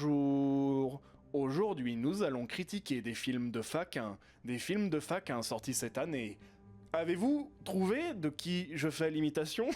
Bonjour. Aujourd'hui, nous allons critiquer des films de faquin sortis cette année. Avez-vous trouvé de qui je fais l'imitation?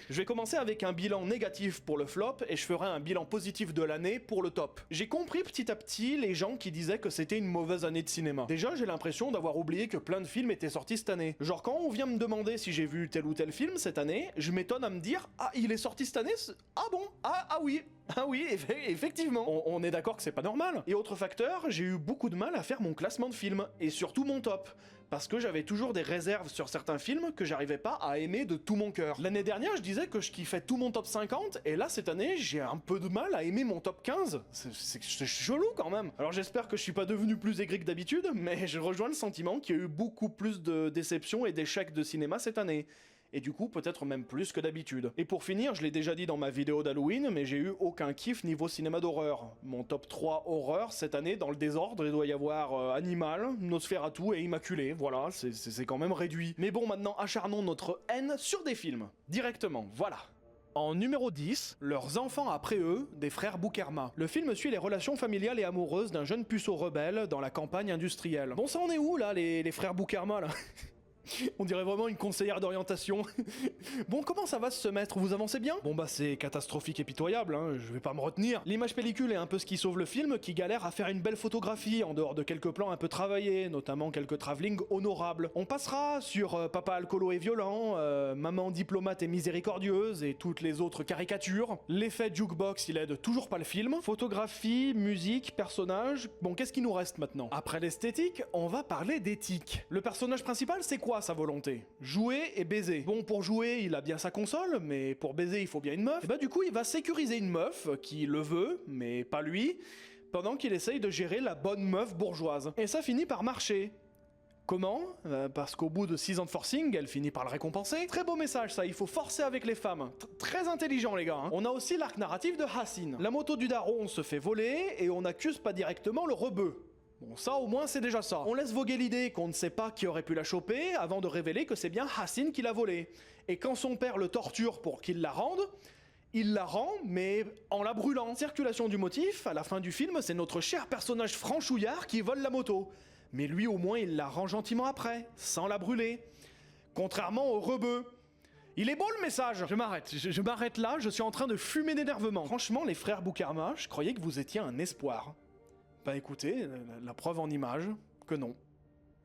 Je vais commencer avec un bilan négatif pour le flop et je ferai un bilan positif de l'année pour le top. J'ai compris petit à petit les gens qui disaient que c'était une mauvaise année de cinéma. Déjà, j'ai l'impression d'avoir oublié que plein de films étaient sortis cette année. Genre quand on vient me demander si j'ai vu tel ou tel film cette année, je m'étonne à me dire « Ah, il est sorti cette année? Ah bon? Ah oui !» Ah oui, effectivement, on est d'accord que c'est pas normal. Et autre facteur, j'ai eu beaucoup de mal à faire mon classement de films, et surtout mon top, parce que j'avais toujours des réserves sur certains films que j'arrivais pas à aimer de tout mon cœur. L'année dernière, je disais que je kiffais tout mon top 50, et là, cette année, j'ai un peu de mal à aimer mon top 15. C'est chelou quand même. Alors j'espère que je suis pas devenu plus aigri que d'habitude, mais je rejoins le sentiment qu'il y a eu beaucoup plus de déceptions et d'échecs de cinéma cette année. Et du coup, peut-être même plus que d'habitude. Et pour finir, je l'ai déjà dit dans ma vidéo d'Halloween, mais j'ai eu aucun kiff niveau cinéma d'horreur. Mon top 3 horreur cette année, dans le désordre, il doit y avoir Animal, Nosferatu et Immaculé, voilà, c'est quand même réduit. Mais bon, maintenant, acharnons notre haine sur des films, directement, voilà. En numéro 10, Leurs enfants après eux, des frères Boukerma. Le film suit les relations familiales et amoureuses d'un jeune puceau rebelle dans la campagne industrielle. Bon, ça en est où, là, les frères Boukerma, là? On dirait vraiment une conseillère d'orientation. Bon, comment ça va ce semestre? Vous avancez bien? Bon bah c'est catastrophique et pitoyable, hein, je vais pas me retenir. L'image pellicule est un peu ce qui sauve le film, qui galère à faire une belle photographie, en dehors de quelques plans un peu travaillés, notamment quelques travelling honorables. On passera sur Papa alcoolo et violent, Maman diplomate et miséricordieuse, et toutes les autres caricatures. L'effet jukebox, il aide toujours pas le film. Photographie, musique, personnage... Bon, qu'est-ce qui nous reste maintenant? Après l'esthétique, on va parler d'éthique. Le personnage principal, c'est quoi sa volonté? Jouer et baiser. Bon, pour jouer, il a bien sa console, mais pour baiser, il faut bien une meuf. Et bah du coup, il va sécuriser une meuf qui le veut, mais pas lui, pendant qu'il essaye de gérer la bonne meuf bourgeoise. Et ça finit par marcher. Comment? Parce qu'au bout de 6 ans de forcing, elle finit par le récompenser. Très beau message ça, il faut forcer avec les femmes. Très intelligent les gars, hein. On a aussi l'arc narratif de Hassin. La moto du daron se fait voler, et on n'accuse pas directement le rebeu. Bon, ça au moins c'est déjà ça. On laisse voguer l'idée qu'on ne sait pas qui aurait pu la choper avant de révéler que c'est bien Hassin qui l'a volée. Et quand son père le torture pour qu'il la rende, il la rend, mais en la brûlant. Circulation du motif, à la fin du film, c'est notre cher personnage franchouillard qui vole la moto. Mais lui au moins il la rend gentiment après, sans la brûler. Contrairement au rebeu. Il est beau le message. Je m'arrête là, je suis en train de fumer d'énervement. Franchement les frères Boukerma, je croyais que vous étiez un espoir. Bah écoutez, la preuve en image, que non.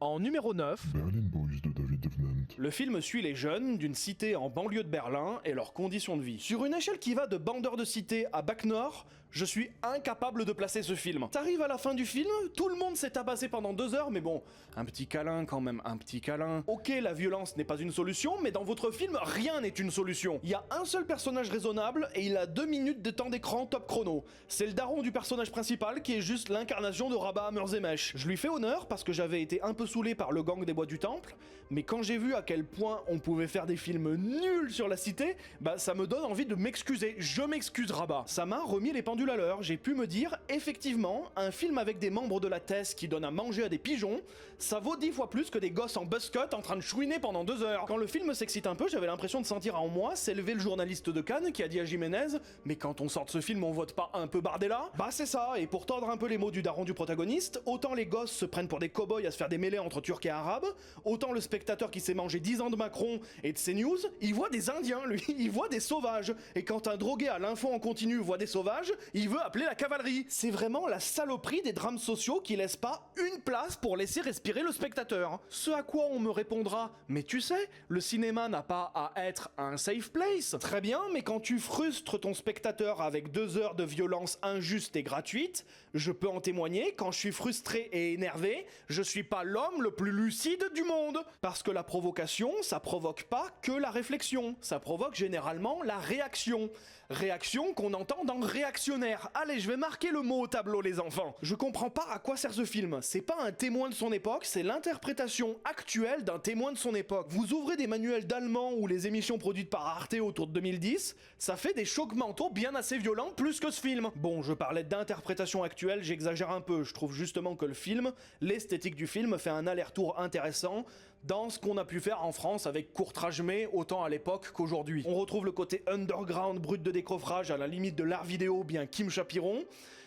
En numéro 9, Berlin Boys de David Tennant. Le film suit les jeunes d'une cité en banlieue de Berlin et leurs conditions de vie. Sur une échelle qui va de bandeur de cité à Bac Nord, je suis incapable de placer ce film. T'arrives à la fin du film, tout le monde s'est tabassé pendant 2 heures, mais bon, un petit câlin quand même, un petit câlin. Ok, la violence n'est pas une solution, mais dans votre film, rien n'est une solution. Il y a un seul personnage raisonnable et il a 2 minutes de temps d'écran top chrono. C'est le daron du personnage principal qui est juste l'incarnation de Rabat Murzemesh. Je lui fais honneur parce que j'avais été un peu saoulé par le gang des bois du temple, mais quand j'ai vu à quel point on pouvait faire des films nuls sur la cité, bah ça me donne envie de m'excuser. Je m'excuse Rabat. Ça m'a remis les pendules à l'heure. J'ai pu me dire, effectivement, un film avec des membres de la TES qui donnent à manger à des pigeons, ça vaut 10 fois plus que des gosses en buzzcut en train de chouiner pendant 2 heures. Quand le film s'excite un peu, j'avais l'impression de sentir en moi s'élever le journaliste de Cannes qui a dit à Jiménez, mais quand on sort de ce film, on vote pas un peu Bardella? Bah c'est ça, et pour tordre un peu les mots du daron du protagoniste, autant les gosses se prennent pour des cow-boys à se faire des mêlées entre Turcs et Arabes, autant le spectateur qui s'est mangé 10 ans de Macron et de CNews, il voit des Indiens, lui, il voit des sauvages. Et quand un drogué à l'info en continu voit des sauvages, il veut appeler la cavalerie. C'est vraiment la saloperie des drames sociaux qui laissent pas une place pour laisser respirer le spectateur. Ce à quoi on me répondra, mais tu sais, le cinéma n'a pas à être un safe place. Très bien, mais quand tu frustres ton spectateur avec 2 heures de violence injuste et gratuite, je peux en témoigner, quand je suis frustré et énervé, je suis pas l'homme le plus lucide du monde. Parce que la provocation, ça provoque pas que la réflexion, ça provoque généralement la réaction. Réaction qu'on entend dans réactionnaire. Allez, je vais marquer le mot au tableau les enfants. Je comprends pas à quoi sert ce film. C'est pas un témoin de son époque, c'est l'interprétation actuelle d'un témoin de son époque. Vous ouvrez des manuels d'allemand ou les émissions produites par Arte autour de 2010, ça fait des chocs mentaux bien assez violents plus que ce film. Bon, je parlais d'interprétation actuelle, j'exagère un peu, je trouve justement que le film, l'esthétique du film fait un aller-retour intéressant dans ce qu'on a pu faire en France avec Courtrage-May autant à l'époque qu'aujourd'hui. On retrouve le côté underground brut de décoffrage à la limite de l'art vidéo bien Kim Chapiron,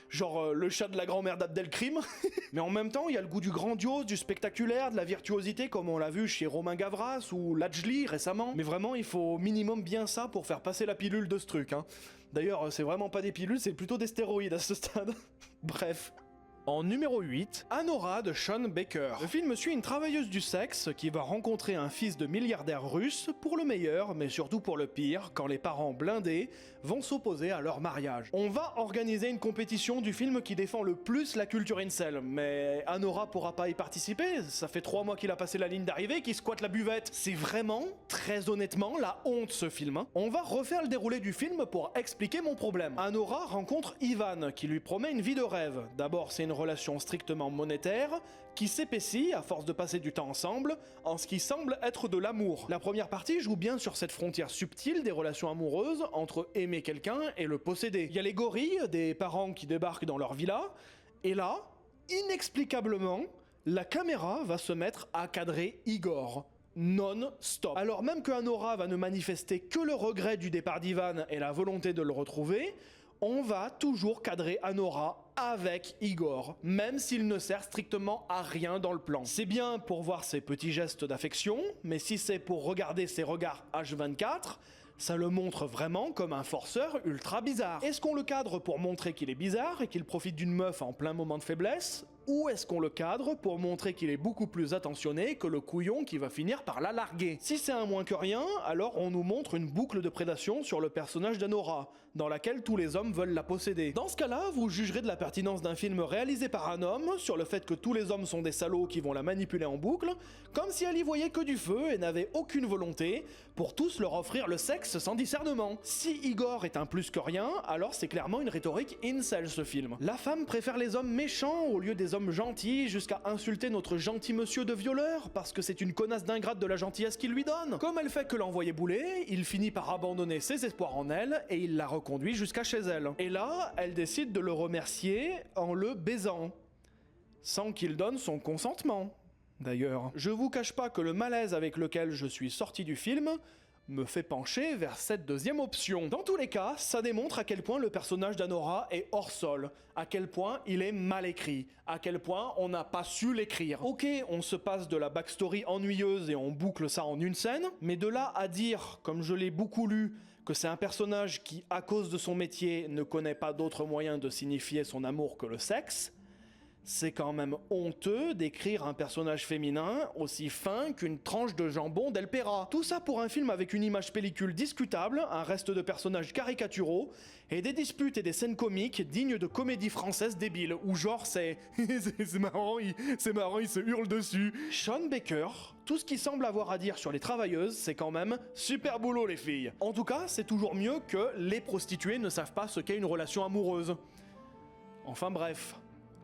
genre le chat de la grand-mère d'Abdelkrim. Mais en même temps, il y a le goût du grandiose, du spectaculaire, de la virtuosité comme on l'a vu chez Romain Gavras ou Lajli récemment. Mais vraiment, il faut au minimum bien ça pour faire passer la pilule de ce truc, hein. D'ailleurs, c'est vraiment pas des pilules, c'est plutôt des stéroïdes à ce stade. Bref. En numéro 8, Anora de Sean Baker. Le film suit une travailleuse du sexe qui va rencontrer un fils de milliardaire russe pour le meilleur, mais surtout pour le pire, quand les parents blindés vont s'opposer à leur mariage. On va organiser une compétition du film qui défend le plus la culture incel, mais Anora pourra pas y participer, ça fait 3 mois qu'il a passé la ligne d'arrivée, qu'il squatte la buvette. C'est vraiment, très honnêtement, la honte ce film. On va refaire le déroulé du film pour expliquer mon problème. Anora rencontre Ivan, qui lui promet une vie de rêve. D'abord, c'est une relation strictement monétaire qui s'épaissit à force de passer du temps ensemble en ce qui semble être de l'amour. La première partie joue bien sur cette frontière subtile des relations amoureuses entre aimer quelqu'un et le posséder. Il y a les gorilles, des parents qui débarquent dans leur villa, et là, inexplicablement, la caméra va se mettre à cadrer Igor. Non-stop. Alors même que Anora va ne manifester que le regret du départ d'Ivan et la volonté de le retrouver, on va toujours cadrer Anora avec Igor, même s'il ne sert strictement à rien dans le plan. C'est bien pour voir ses petits gestes d'affection, mais si c'est pour regarder ses regards H24, ça le montre vraiment comme un forceur ultra bizarre. Est-ce qu'on le cadre pour montrer qu'il est bizarre et qu'il profite d'une meuf en plein moment de faiblesse ? Ou est-ce qu'on le cadre pour montrer qu'il est beaucoup plus attentionné que le couillon qui va finir par la larguer? Si c'est un moins que rien, alors on nous montre une boucle de prédation sur le personnage d'Anora, dans laquelle tous les hommes veulent la posséder. Dans ce cas-là, vous jugerez de la pertinence d'un film réalisé par un homme, sur le fait que tous les hommes sont des salauds qui vont la manipuler en boucle, comme si elle y voyait que du feu et n'avait aucune volonté, pour tous leur offrir le sexe sans discernement. Si Igor est un plus que rien, alors c'est clairement une rhétorique incel ce film. La femme préfère les hommes méchants au lieu des hommes gentils, jusqu'à insulter notre gentil monsieur de violeur parce que c'est une connasse d'ingrate de la gentillesse qu'il lui donne. Comme elle fait que l'envoyer bouler, il finit par abandonner ses espoirs en elle et il la reconduit jusqu'à chez elle. Et là, elle décide de le remercier en le baisant, sans qu'il donne son consentement. D'ailleurs, je vous cache pas que le malaise avec lequel je suis sorti du film me fait pencher vers cette deuxième option. Dans tous les cas, ça démontre à quel point le personnage d'Anora est hors sol, à quel point il est mal écrit, à quel point on n'a pas su l'écrire. Ok, on se passe de la backstory ennuyeuse et on boucle ça en une scène, mais de là à dire, comme je l'ai beaucoup lu, que c'est un personnage qui, à cause de son métier, ne connaît pas d'autre moyen de signifier son amour que le sexe, c'est quand même honteux d'écrire un personnage féminin aussi fin qu'une tranche de jambon d'El Pera. Tout ça pour un film avec une image pellicule discutable, un reste de personnages caricaturaux, et des disputes et des scènes comiques dignes de comédies françaises débiles, où genre c'est... c'est marrant, il se hurle dessus. Sean Baker, tout ce qu'il semble avoir à dire sur les travailleuses, c'est quand même super boulot les filles. En tout cas, c'est toujours mieux que les prostituées ne savent pas ce qu'est une relation amoureuse. Enfin bref...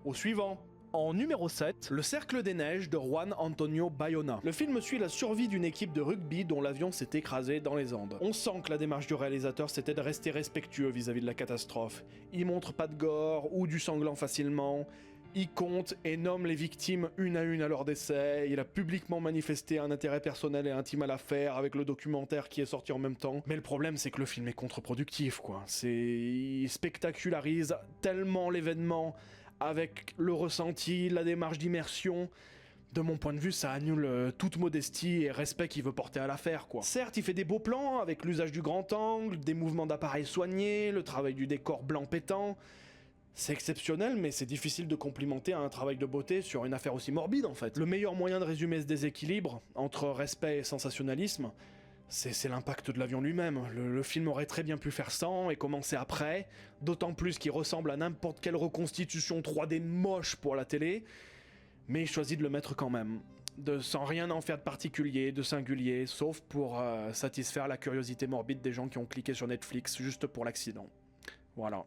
Au suivant. En numéro 7, Le Cercle des Neiges de Juan Antonio Bayona. Le film suit la survie d'une équipe de rugby dont l'avion s'est écrasé dans les Andes. On sent que la démarche du réalisateur c'était de rester respectueux vis-à-vis de la catastrophe. Il montre pas de gore ou du sanglant facilement. Il compte et nomme les victimes une à leur décès. Il a publiquement manifesté un intérêt personnel et intime à l'affaire avec le documentaire qui est sorti en même temps. Mais le problème c'est que le film est contre-productif quoi. Il spectacularise tellement l'événement avec le ressenti, la démarche d'immersion. De mon point de vue, ça annule toute modestie et respect qu'il veut porter à l'affaire, quoi. Certes, il fait des beaux plans, avec l'usage du grand angle, des mouvements d'appareil soignés, le travail du décor blanc pétant. C'est exceptionnel, mais c'est difficile de complimenter un travail de beauté sur une affaire aussi morbide, en fait. Le meilleur moyen de résumer ce déséquilibre, entre respect et sensationnalisme, c'est l'impact de l'avion lui-même. Le film aurait très bien pu faire sans et commencer après, d'autant plus qu'il ressemble à n'importe quelle reconstitution 3D moche pour la télé, mais il choisit de le mettre quand même, sans rien en faire de particulier, de singulier, sauf pour satisfaire la curiosité morbide des gens qui ont cliqué sur Netflix juste pour l'accident. Voilà.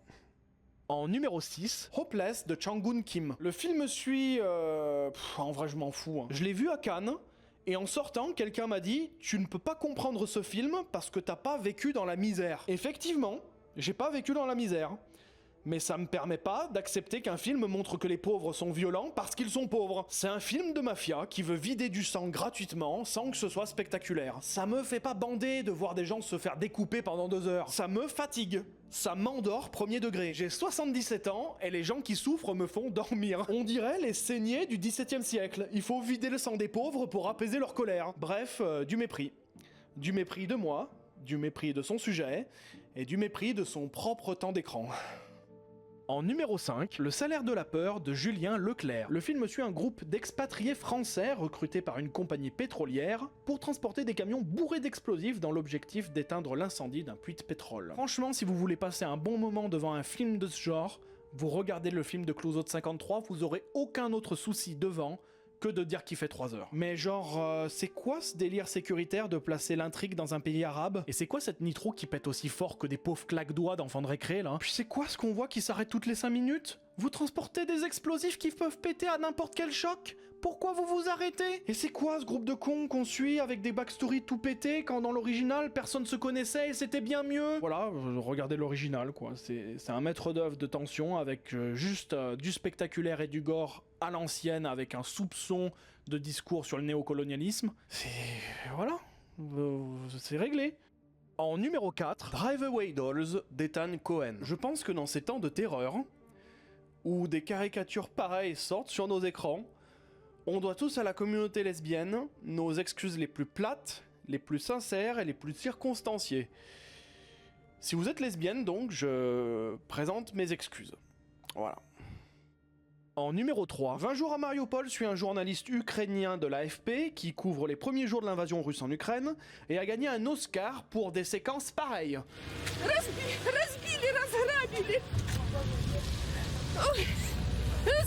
En numéro 6, Hopeless de Chang-Gun Kim. Le film suit... en vrai je m'en fous. Hein. Je l'ai vu à Cannes, et en sortant, quelqu'un m'a dit « Tu ne peux pas comprendre ce film parce que t'as pas vécu dans la misère. » Effectivement, j'ai pas vécu dans la misère. Mais ça me permet pas d'accepter qu'un film montre que les pauvres sont violents parce qu'ils sont pauvres. C'est un film de mafia qui veut vider du sang gratuitement sans que ce soit spectaculaire. Ça me fait pas bander de voir des gens se faire découper pendant 2 heures. Ça me fatigue. Ça m'endort premier degré. J'ai 77 ans et les gens qui souffrent me font dormir. On dirait les saignées du XVIIe siècle. Il faut vider le sang des pauvres pour apaiser leur colère. Bref, du mépris. Du mépris de moi, du mépris de son sujet et du mépris de son propre temps d'écran. En numéro 5, Le salaire de la peur de Julien Leclerc. Le film suit un groupe d'expatriés français recrutés par une compagnie pétrolière pour transporter des camions bourrés d'explosifs dans l'objectif d'éteindre l'incendie d'un puits de pétrole. Franchement, si vous voulez passer un bon moment devant un film de ce genre, vous regardez le film de Clouseau de 53, vous aurez aucun autre souci devant que de dire qu'il fait 3 heures. Mais genre, c'est quoi ce délire sécuritaire de placer l'intrigue dans un pays arabe? Et c'est quoi cette nitro qui pète aussi fort que des pauvres claques-doigts d'enfants de récré, là? Puis c'est quoi ce qu'on voit qui s'arrête toutes les 5 minutes? Vous transportez des explosifs qui peuvent péter à n'importe quel choc? Pourquoi vous vous arrêtez? Et c'est quoi ce groupe de cons qu'on suit avec des backstories tout pétés quand dans l'original personne se connaissait et c'était bien mieux? Voilà, regardez l'original quoi, c'est un maître d'œuvre de tension avec juste du spectaculaire et du gore à l'ancienne avec un soupçon de discours sur le néocolonialisme. C'est... voilà, c'est réglé. En numéro 4, Drive Away Dolls d'Ethan Cohen. Je pense que dans ces temps de terreur, où des caricatures pareilles sortent sur nos écrans, on doit tous à la communauté lesbienne nos excuses les plus plates, les plus sincères et les plus circonstanciées. Si vous êtes lesbienne donc, je présente mes excuses. Voilà. En numéro 3, 20 jours à Mariupol suit un journaliste ukrainien de l'AFP qui couvre les premiers jours de l'invasion russe en Ukraine et a gagné un Oscar pour des séquences pareilles.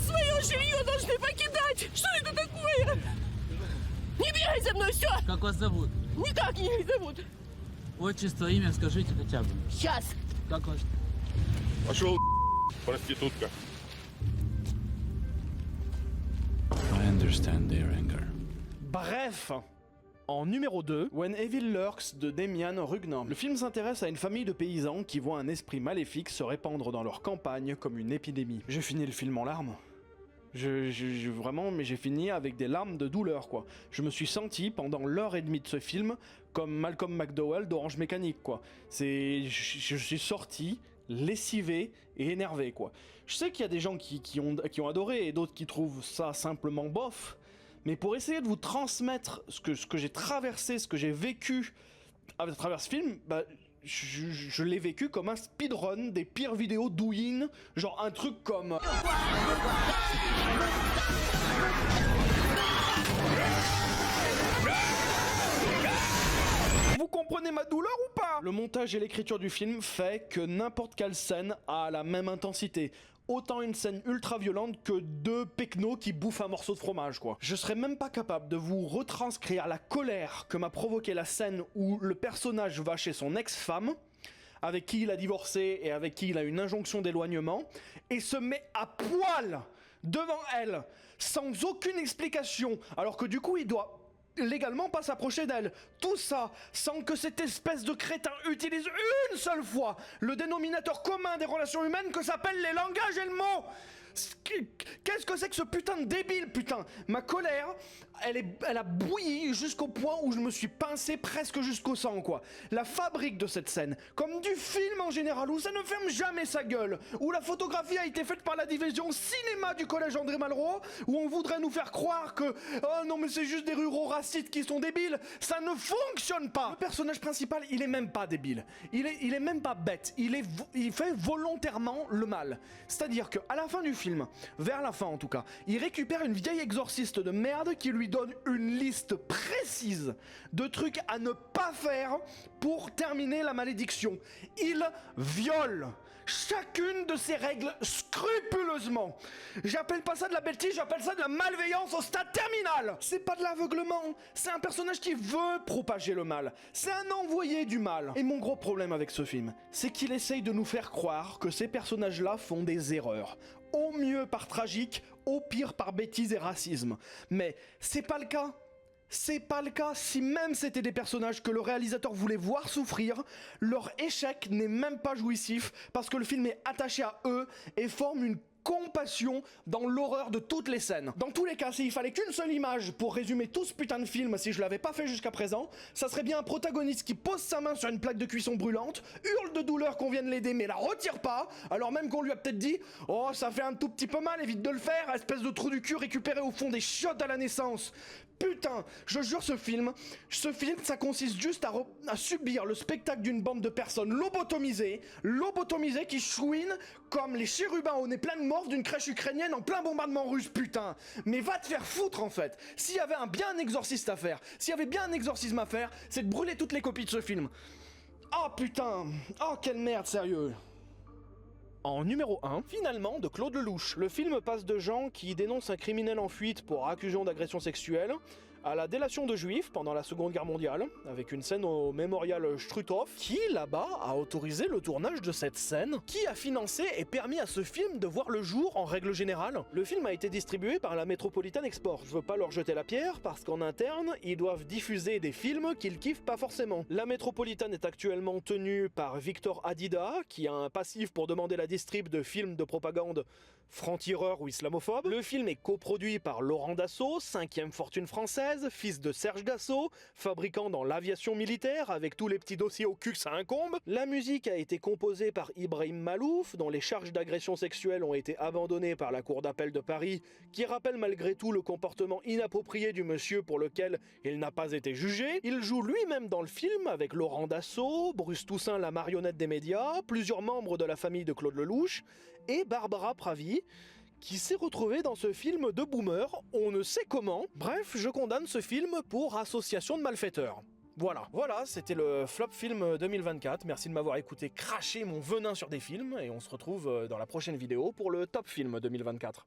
Своё жилье должны покидать! Что это такое? Не бегай за мной, все! Как вас зовут? Никак не зовут! Отчество, имя скажите хотя бы. Сейчас! Как вас? Пошел, проститутка. I understand their anger. Bref, en numéro 2, When Evil Lurks de Demian Rugnan. Le film s'intéresse à une famille de paysans qui voient un esprit maléfique se répandre dans leur campagne comme une épidémie. J'ai fini le film en larmes. Vraiment, mais j'ai fini avec des larmes de douleur, quoi. Je me suis senti, pendant l'heure et demie de ce film, comme Malcolm McDowell d'Orange Mécanique, quoi. Je suis sorti lessivé et énervé, quoi. Je sais qu'il y a des gens qui ont adoré et d'autres qui trouvent ça simplement bof, mais pour essayer de vous transmettre ce que j'ai traversé, ce que j'ai vécu à travers ce film, bah, je l'ai vécu comme un speedrun des pires vidéos douyin, genre un truc comme... Vous comprenez ma douleur ou pas? Le montage et l'écriture du film fait que n'importe quelle scène a la même intensité. Autant une scène ultra violente que 2 pecnos qui bouffent un morceau de fromage, quoi. Je serais même pas capable de vous retranscrire la colère que m'a provoqué la scène où le personnage va chez son ex-femme, avec qui il a divorcé et avec qui il a une injonction d'éloignement, et se met à poil devant elle, sans aucune explication, alors que du coup il doit légalement pas s'approcher d'elle. Tout ça sans que cette espèce de crétin utilise une seule fois le dénominateur commun des relations humaines que s'appellent les langages et le mot. Qu'est-ce que c'est que ce putain de débile, putain? Ma colère, elle a bouilli jusqu'au point où je me suis pincé presque jusqu'au sang, quoi. La fabrique de cette scène, comme du film en général, où ça ne ferme jamais sa gueule, où la photographie a été faite par la division cinéma du collège André Malraux, où on voudrait nous faire croire que oh non mais c'est juste des ruraux racistes qui sont débiles, ça ne fonctionne pas. Le personnage principal, il est même pas débile, il est même pas bête, il fait volontairement le mal. C'est-à-dire que à la fin du film, vers la fin en tout cas, il récupère une vieille exorciste de merde qui lui donne une liste précise de trucs à ne pas faire pour terminer la malédiction. Il viole chacune de ces règles scrupuleusement. J'appelle pas ça de la bêtise, j'appelle ça de la malveillance au stade terminal. C'est pas de l'aveuglement, c'est un personnage qui veut propager le mal. C'est un envoyé du mal. Et mon gros problème avec ce film, c'est qu'il essaye de nous faire croire que ces personnages-là font des erreurs. Au mieux par tragique, au pire par bêtise et racisme. Mais c'est pas le cas. C'est pas le cas. Si même c'était des personnages que le réalisateur voulait voir souffrir, leur échec n'est même pas jouissif parce que le film est attaché à eux et forme une compassion dans l'horreur de toutes les scènes. Dans tous les cas, s'il fallait qu'une seule image pour résumer tout ce putain de film, si je l'avais pas fait jusqu'à présent, ça serait bien un protagoniste qui pose sa main sur une plaque de cuisson brûlante, hurle de douleur qu'on vienne l'aider mais la retire pas, alors même qu'on lui a peut-être dit « Oh, ça fait un tout petit peu mal, évite de le faire, espèce de trou du cul récupéré au fond des chiottes à la naissance !» Putain, je jure, ce film, ça consiste juste à subir le spectacle d'une bande de personnes lobotomisées qui chouinent comme les chérubins au nez plein de morve d'une crèche ukrainienne en plein bombardement russe, putain. Mais va te faire foutre, en fait. S'il y avait bien un exorciste à faire, s'il y avait bien un exorcisme à faire, c'est de brûler toutes les copies de ce film. Oh putain, oh quelle merde, sérieux. En numéro 1, finalement, de Claude Lelouch. Le film passe de gens qui dénoncent un criminel en fuite pour accusation d'agression sexuelle à la délation de juifs pendant la Seconde Guerre mondiale, avec une scène au mémorial Struthof, qui, là-bas, a autorisé le tournage de cette scène, qui a financé et permis à ce film de voir le jour en règle générale. Le film a été distribué par la Metropolitan Export. Je veux pas leur jeter la pierre, parce qu'en interne, ils doivent diffuser des films qu'ils kiffent pas forcément. La Metropolitan est actuellement tenue par Victor Hadida, qui a un passif pour demander la distrib de films de propagande franc-tireur ou islamophobe. Le film est coproduit par Laurent Dassault, 5e fortune française, fils de Serge Dassault, fabricant dans l'aviation militaire avec tous les petits dossiers au cul que ça incombe. La musique a été composée par Ibrahim Malouf, dont les charges d'agression sexuelle ont été abandonnées par la Cour d'appel de Paris, qui rappelle malgré tout le comportement inapproprié du monsieur pour lequel il n'a pas été jugé. Il joue lui-même dans le film avec Laurent Dassault, Bruce Toussaint la marionnette des médias, plusieurs membres de la famille de Claude Lelouch, et Barbara Pravi, qui s'est retrouvée dans ce film de boomer, on ne sait comment. Bref, je condamne ce film pour association de malfaiteurs. Voilà, c'était le Flop Film 2024. Merci de m'avoir écouté cracher mon venin sur des films, et on se retrouve dans la prochaine vidéo pour le Top Film 2024.